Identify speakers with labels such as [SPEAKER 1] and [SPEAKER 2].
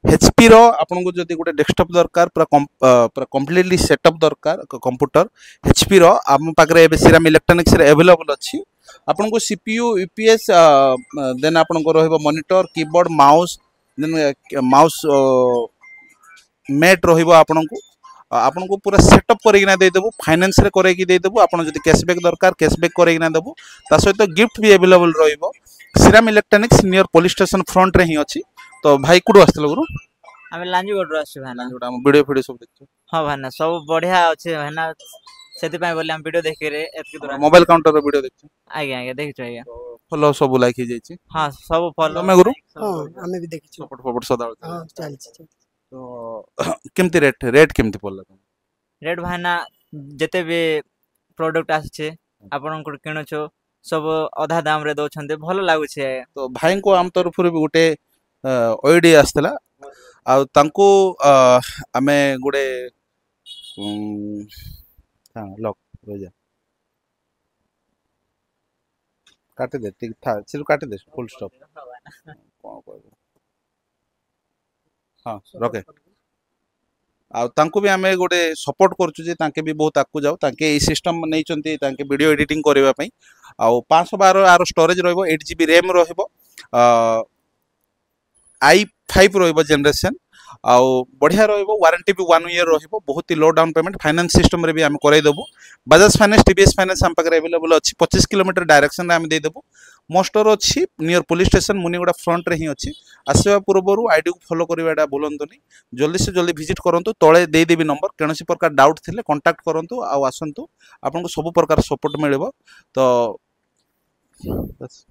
[SPEAKER 1] HP रो आपन को जदि गोटे डेस्कटॉप दरकार पूरा कंप्लीटली सेटअप दरकार कंप्यूटर HP रो हम पाखरे एबे सीराम इलेक्ट्रॉनिक्स रे अवेलेबल अछि आपन को CPU UPS देन आपन को रहबो monitor keyboard mouse then mouse mat रहबो आपन को पूरा सेटअप करिकिना दे देबो फाइनेंस रे करे कि दे देबो आपन जदि कैशबैक दरकार कैशबैक करिकिना देबो ता सहित गिफ्ट भी अवेलेबल रहइबो Shriram electronics near police station front रे ही अछि तो भाई कुडो आस्तल गुरु
[SPEAKER 2] आमे लांजीगढ़ आसु भाना
[SPEAKER 1] जोटा हम वीडियो वीडियो सब देखछु
[SPEAKER 2] हां भाना सब बढ़िया अछि भाना सेति पय बोले हम वीडियो देखि रे एतकी दूर
[SPEAKER 1] मोबाइल काउंटर रो वीडियो देखछु
[SPEAKER 2] आगे आगे देखछु आगे
[SPEAKER 1] फॉलो सब लाइक ही जाइछि
[SPEAKER 2] हां सब फॉलो
[SPEAKER 1] तमे गुरु
[SPEAKER 3] हां हमें भी देखिछु
[SPEAKER 1] सपोर्ट फॉरवर्ड सदा
[SPEAKER 3] हां चलछि
[SPEAKER 1] तो केमती रेट केमती पड़ला
[SPEAKER 2] रेट भाना जते भी प्रोडक्ट आछे आपन को किनछो सब आधा दाम रे दोछन्ते भलो लागु छे
[SPEAKER 1] तो भाई को आम तरफ रे गुटे ओडी आस्तला आ तांको आमे गुडे हां लॉक हो जा काटे दे ठीक था सिर्फ काटे दे फुल स्टॉप कोन कहबो हां रखे आ तांको भी आमे गोटे सपोर्ट करछु जे तांके भी बहुत आकु जाऊ तांके ए सिस्टम नै चंती तांके वीडियो एडिटिंग करबा पई आ 512 आरो स्टोरेज रहबो 8GB रैम रहबो i5 रहबो जनरेशन आ बढ़िया रहबो वारंटी भी 1 ईयर रहबो बहुत ही लो डाउन पेमेंट फाइनेंस सिस्टम रे भी हम करै देबो बजाज फाइनेंस TVS फाइनेंस हम पाकर अवेलेबल अछि 25 किलोमीटर डायरेक्शन रे हम दे देबो मोस्टर अछि नियर पुलिस स्टेशन मुनिगुडा फ्रंट रे ही अछि आसीबा पूर्वरु आईडी को फॉलो करबाडा बोलंतुनी जल्दी से जल्दी विजिट करंतु तळे दे देबी नंबर केनसी प्रकार डाउट थिले कांटेक्ट करंतु आ आसंतु आपन को सब प्रकार सपोर्ट मिलबो तो बस